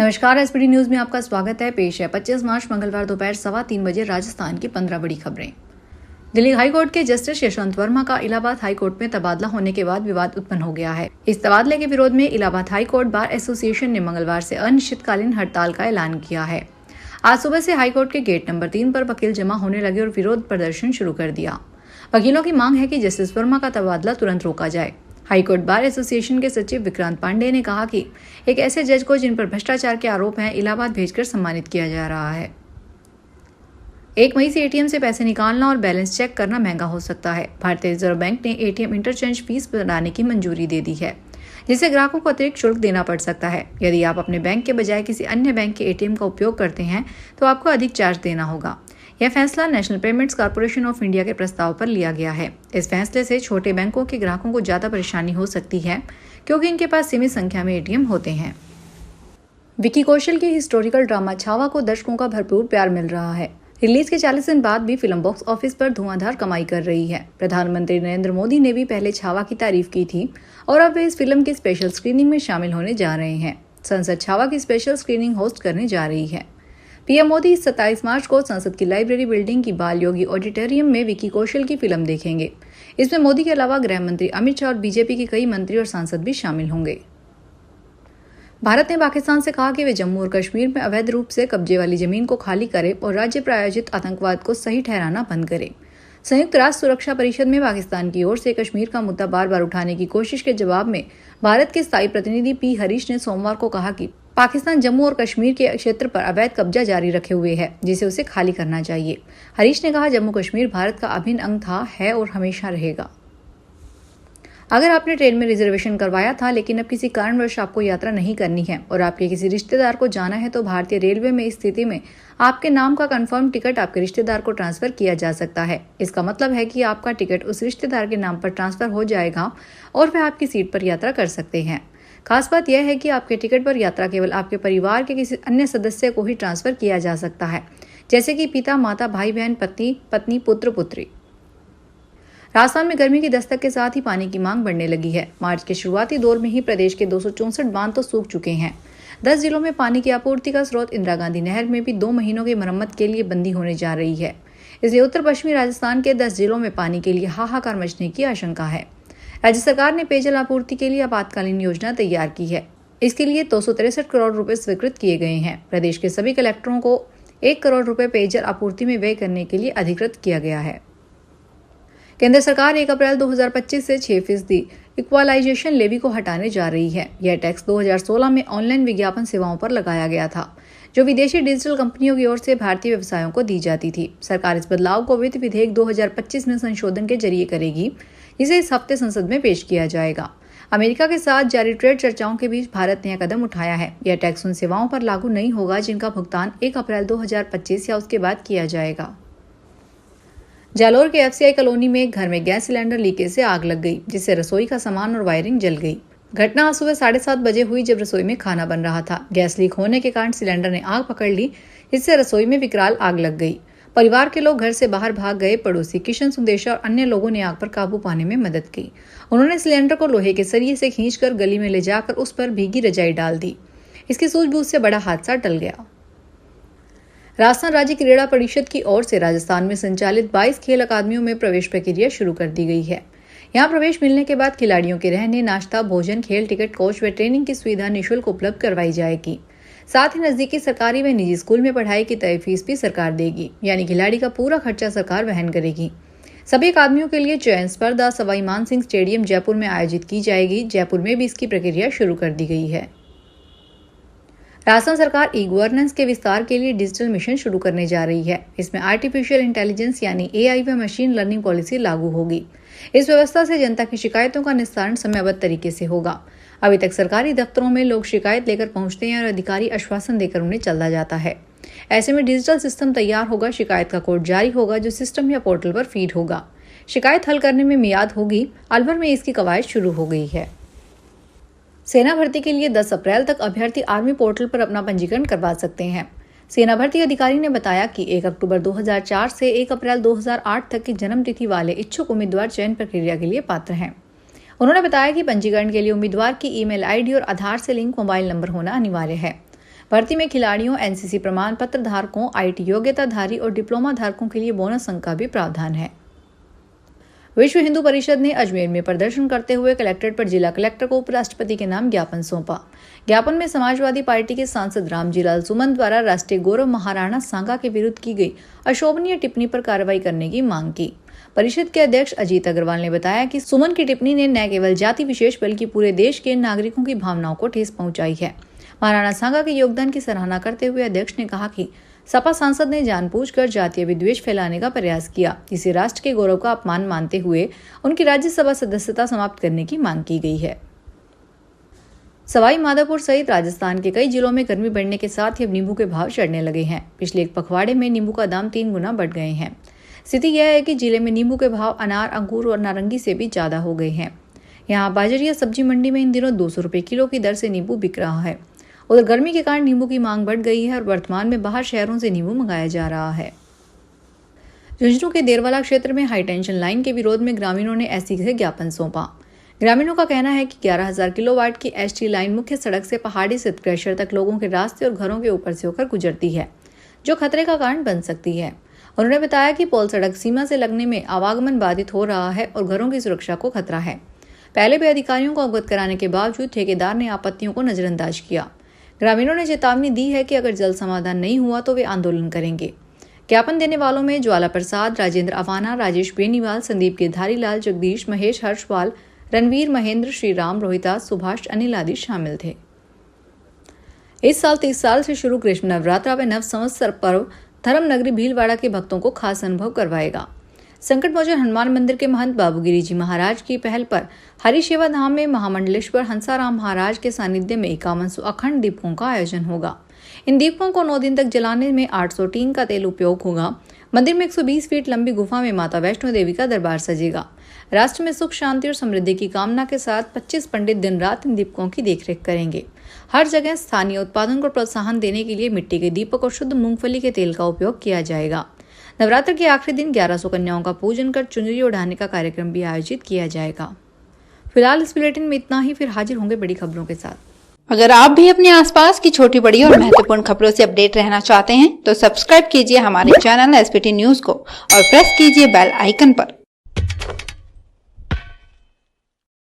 नमस्कार, SPD news में आपका स्वागत है। पेश है 25 मार्च मंगलवार दोपहर 3:15 बजे राजस्थान की 15 बड़ी खबरें। दिल्ली हाईकोर्ट के जस्टिस यशवंत वर्मा का इलाहाबाद हाईकोर्ट में तबादला होने के बाद विवाद उत्पन्न हो गया है। इस तबादले के विरोध में इलाहाबाद हाईकोर्ट बार एसोसिएशन ने मंगलवार से अनिश्चितकालीन हड़ताल का ऐलान किया है। आज सुबह से हाईकोर्ट के गेट नंबर 3 पर वकील जमा होने लगे और विरोध प्रदर्शन शुरू कर दिया। वकीलों की मांग है कि जस्टिस वर्मा का तबादला तुरंत रोका जाए। हाईकोर्ट बार एसोसिएशन के सचिव विक्रांत पांडे ने कहा कि एक ऐसे जज को जिन पर भ्रष्टाचार के आरोप हैं इलाहाबाद भेजकर सम्मानित किया जा रहा है। 1 मई से एटीएम से पैसे निकालना और बैलेंस चेक करना महंगा हो सकता है। भारतीय रिजर्व बैंक ने एटीएम इंटरचेंज फीस बढ़ाने की मंजूरी दे दी है, जिससे ग्राहकों को अतिरिक्त शुल्क देना पड़ सकता है। यदि आप अपने बैंक के बजाय किसी अन्य बैंक के एटीएम का उपयोग करते हैं तो आपको अधिक चार्ज देना होगा। यह फैसला national payments corporation of India के प्रस्ताव पर लिया गया है। इस फैसले से छोटे बैंकों के ग्राहकों को ज्यादा परेशानी हो सकती है, क्योंकि इनके पास सीमित संख्या में एटीएम होते हैं। विकी कौशल की हिस्टोरिकल ड्रामा छावा को दर्शकों का भरपूर प्यार मिल रहा है। रिलीज के 40 दिन बाद भी फिल्म बॉक्स ऑफिस पर धुआंधार कमाई कर रही है। प्रधानमंत्री नरेंद्र मोदी ने भी पहले छावा की तारीफ की थी और अब वे इस फिल्म की स्पेशल स्क्रीनिंग में शामिल होने जा रहे हैं। संसद छावा की स्पेशल स्क्रीनिंग होस्ट करने जा रही है। पीएम मोदी 27 मार्च को संसद की लाइब्रेरी बिल्डिंग की बाल योगी ऑडिटोरियम में विकी कौशल की फिल्म देखेंगे। इसमें मोदी के अलावा गृह मंत्री अमित शाह और बीजेपी के कई मंत्री और सांसद भी शामिल होंगे। भारत ने पाकिस्तान से कहा कि वे जम्मू और कश्मीर में अवैध रूप से कब्जे वाली जमीन को खाली करे और राज्य प्रायोजित आतंकवाद को सही ठहराना बंद करे। संयुक्त राष्ट्र सुरक्षा परिषद में पाकिस्तान की ओर से कश्मीर का मुद्दा बार बार उठाने की कोशिश के जवाब में भारत के स्थायी प्रतिनिधि पी हरीश ने सोमवार को कहा कि पाकिस्तान जम्मू और कश्मीर के क्षेत्र पर अवैध कब्जा जारी रखे हुए है, जिसे उसे खाली करना चाहिए। हरीश ने कहा, जम्मू कश्मीर भारत का अभिन्न अंग था, है और हमेशा रहेगा। अगर आपने ट्रेन में रिजर्वेशन करवाया था लेकिन अब किसी कारणवश आपको यात्रा नहीं करनी है और आपके किसी रिश्तेदार को जाना है, तो भारतीय रेलवे में इस स्थिति में आपके नाम का कंफर्म टिकट आपके रिश्तेदार को ट्रांसफर किया जा सकता है। इसका मतलब है कि आपका टिकट उस रिश्तेदार के नाम पर ट्रांसफर हो जाएगा और वह आपकी सीट पर यात्रा कर सकते हैं। खास बात यह है कि आपके टिकट पर यात्रा केवल आपके परिवार के किसी अन्य सदस्य को ही ट्रांसफर किया जा सकता है, जैसे कि पिता, माता, भाई बहन, पति, पत्नी, पुत्र, पुत्री। राजस्थान में गर्मी की दस्तक के साथ ही पानी की मांग बढ़ने लगी है। मार्च के शुरुआती दौर में ही प्रदेश के 264 बांध तो सूख चुके हैं। 10 जिलों में पानी की आपूर्ति का स्रोत इंदिरा गांधी नहर में भी 2 महीनों की मरम्मत के लिए बंदी होने जा रही है। इसलिए उत्तर पश्चिमी राजस्थान के 10 जिलों में पानी के लिए हाहाकार मचने की आशंका है। राज्य सरकार ने पेयजल आपूर्ति के लिए आपातकालीन योजना तैयार की है। इसके लिए 263 करोड़ रुपए स्वीकृत किए गए हैं। प्रदेश के सभी कलेक्टरों को 1 करोड़ रुपए पेयजल आपूर्ति में व्यय करने के लिए अधिकृत किया गया है। केंद्र सरकार 1 अप्रैल 2025 से 6% इक्वलाइजेशन लेवी को हटाने जा रही है। यह टैक्स 2016 में ऑनलाइन विज्ञापन सेवाओं पर लगाया गया था, जो विदेशी डिजिटल कंपनियों की ओर से भारतीय व्यवसायों को दी जाती थी। सरकार इस बदलाव को वित्त विधेयक 2025 में संशोधन के जरिए करेगी, जिसे इस हफ्ते संसद में पेश किया जाएगा। अमेरिका के साथ जारी ट्रेड चर्चाओं के बीच भारत ने यह कदम उठाया है। यह टैक्स उन सेवाओं पर लागू नहीं होगा जिनका भुगतान 1 अप्रैल 2025 या उसके बाद किया जाएगा। जालोर के एफसीआई कॉलोनी में एक घर में गैस सिलेंडर लीकेज से आग लग गई, जिससे रसोई का सामान और वायरिंग जल गई। घटना आज सुबह 7:30 बजे हुई, जब रसोई में खाना बन रहा था। गैस लीक होने के कारण सिलेंडर ने आग पकड़ ली, जिससे रसोई में विकराल आग लग गई। परिवार के लोग घर से बाहर भाग गए। पड़ोसी किशन सुंदेशा और अन्य लोगों ने आग पर काबू पाने में मदद की। उन्होंने सिलेंडर को लोहे के सरिये से खींचकर गली में ले जाकर उस पर भीगी रजाई डाल दी। इसकी सूझबूझ से बड़ा हादसा टल गया। राजस्थान राज्य क्रीड़ा परिषद की ओर से राजस्थान में संचालित 22 खेल अकादमियों में प्रवेश प्रक्रिया शुरू कर दी गई है। यहाँ प्रवेश मिलने के बाद खिलाड़ियों के रहने, नाश्ता, भोजन, खेल टिकट, कोच व ट्रेनिंग की सुविधा निःशुल्क उपलब्ध करवाई जाएगी। साथ ही नजदीकी सरकारी व निजी स्कूल में पढ़ाई की तय फीस भी सरकार देगी, यानी खिलाड़ी का पूरा खर्चा सरकार वहन करेगी। सभी अकादमियों के लिए चयन स्पर्धा सवाई मानसिंह स्टेडियम जयपुर में आयोजित की जाएगी। जयपुर में भी इसकी प्रक्रिया शुरू कर दी गई है। राजस्थान सरकार ई गवर्नेंस के विस्तार के लिए डिजिटल मिशन शुरू करने जा रही है। इसमें आर्टिफिशियल इंटेलिजेंस यानी एआई व मशीन लर्निंग पॉलिसी लागू होगी। इस व्यवस्था से जनता की शिकायतों का निस्तारण समयबद्ध तरीके से होगा। अभी तक सरकारी दफ्तरों में लोग शिकायत लेकर पहुंचते हैं और अधिकारी आश्वासन देकर उन्हें चला जाता है। ऐसे में डिजिटल सिस्टम तैयार होगा। शिकायत का कोड जारी होगा, जो सिस्टम या पोर्टल पर फीड होगा। शिकायत हल करने में मियाद होगी। अलवर में इसकी कवायद शुरू हो गई है। सेना भर्ती के लिए 10 अप्रैल तक अभ्यर्थी आर्मी पोर्टल पर अपना पंजीकरण करवा सकते हैं। सेना भर्ती अधिकारी ने बताया कि 1 अक्टूबर 2004 से 1 अप्रैल 2008 तक की जन्म तिथि वाले इच्छुक उम्मीदवार चयन प्रक्रिया के लिए पात्र हैं। उन्होंने बताया कि पंजीकरण के लिए उम्मीदवार की ईमेल आईडी और आधार से लिंक मोबाइल नंबर होना अनिवार्य है। भर्ती में खिलाड़ियों, एनसीसी प्रमाण पत्र धारकों, आईटी योग्यताधारी और डिप्लोमा धारकों के लिए बोनस अंक का भी प्रावधान है। विश्व हिंदू परिषद ने अजमेर में प्रदर्शन करते हुए कलेक्ट्रेट पर जिला कलेक्टर को उपराष्ट्रपति के नाम ज्ञापन सौंपा। ज्ञापन में समाजवादी पार्टी के सांसद रामजीलाल सुमन द्वारा राष्ट्रीय गौरव महाराणा सांगा के विरुद्ध की गई अशोभनीय टिप्पणी पर कार्रवाई करने की मांग की। परिषद के अध्यक्ष अजीत अग्रवाल ने बताया कि सुमन की टिप्पणी ने न केवल जाति विशेष बल्कि पूरे देश के नागरिकों की भावनाओं को ठेस पहुंचाई है। महाराणा सांगा के योगदान की सराहना करते हुए अध्यक्ष ने कहा कि सपा सांसद ने जानबूझकर जातीय विद्वेष फैलाने का प्रयास किया, जिसे राष्ट्र के गौरव का अपमान मानते हुए उनकी राज्यसभा सदस्यता समाप्त करने की मांग की गई है। सवाई माधोपुर सहित राजस्थान के कई जिलों में गर्मी बढ़ने के साथ ही अब नींबू के भाव चढ़ने लगे हैं। पिछले एक पखवाड़े में नींबू का दाम 3 गुना बढ़ गए हैं। स्थिति यह है कि जिले में नींबू के भाव अनार, अंगूर और नारंगी से भी ज्यादा हो गए हैं। यहाँ बाजरिया सब्जी मंडी में इन दिनों 200 रुपए किलो की दर से नींबू बिक रहा है। उधर गर्मी के कारण नींबू की मांग बढ़ गई है और वर्तमान में बाहर शहरों से नींबू मंगाया जा रहा है। झुंझुनू के देरवाला क्षेत्र में हाई टेंशन लाइन के विरोध में ग्रामीणों ने एससी से ज्ञापन सौंपा। ग्रामीणों का कहना है कि 11,000 किलोवाट की एसटी लाइन मुख्य सड़क से पहाड़ी स्थित क्रशर तक लोगों के रास्ते और घरों के ऊपर से होकर गुजरती है, जो खतरे का कारण बन सकती है। उन्होंने बताया कि पोल सड़क सीमा से लगने में आवागमन बाधित हो रहा है और घरों की सुरक्षा को खतरा है। पहले भी अधिकारियों को अवगत कराने के बावजूद ठेकेदार ने आपत्तियों को नजरअंदाज किया। ग्रामीणों ने चेतावनी दी है कि अगर जल्द समाधान नहीं हुआ तो वे आंदोलन करेंगे। ज्ञापन देने वालों में ज्वाला प्रसाद, राजेंद्र अवाना, राजेश बेनीवाल, संदीप गिरधारी लाल, जगदीश, महेश, हर्षपाल, रणवीर, महेंद्र, श्रीराम, रोहितास, सुभाष, अनिल आदि शामिल थे। इस साल 30 साल से शुरू ग्रीष्म नवरात्रा व नव संवत्सर पर्व धर्म नगरी भीलवाड़ा के भक्तों को खास अनुभव करवाएगा। संकट मोचन हनुमान मंदिर के महंत बाबूगिरी जी महाराज की पहल पर हरिसेवा धाम में महामंडलेश्वर हंसाराम महाराज के सानिध्य में 5100 अखंड दीपकों का आयोजन होगा। इन दीपकों को 9 दिन तक जलाने में 800 टीन का तेल उपयोग होगा। मंदिर में 120 फीट लंबी गुफा में माता वैष्णो देवी का दरबार सजेगा। राष्ट्र में सुख, शांति और समृद्धि की कामना के साथ 25 पंडित दिन रात इन दीपकों की देखरेख करेंगे। हर जगह स्थानीय उत्पादन को प्रोत्साहन देने के लिए मिट्टी के दीपक और शुद्ध मूंगफली के तेल का उपयोग किया जाएगा। नवरात्र के आखिरी दिन 1100 कन्याओं का पूजन कर चुनरी ओढ़ाने का कार्यक्रम भी आयोजित किया जाएगा। फिलहाल इस बुलेटिन में इतना ही, फिर हाजिर होंगे बड़ी खबरों के साथ। अगर आप भी अपने आसपास की छोटी बड़ी और महत्वपूर्ण खबरों से अपडेट रहना चाहते हैं तो सब्सक्राइब कीजिए हमारे चैनल एसपीटी न्यूज को और प्रेस कीजिए बेल आइकन पर।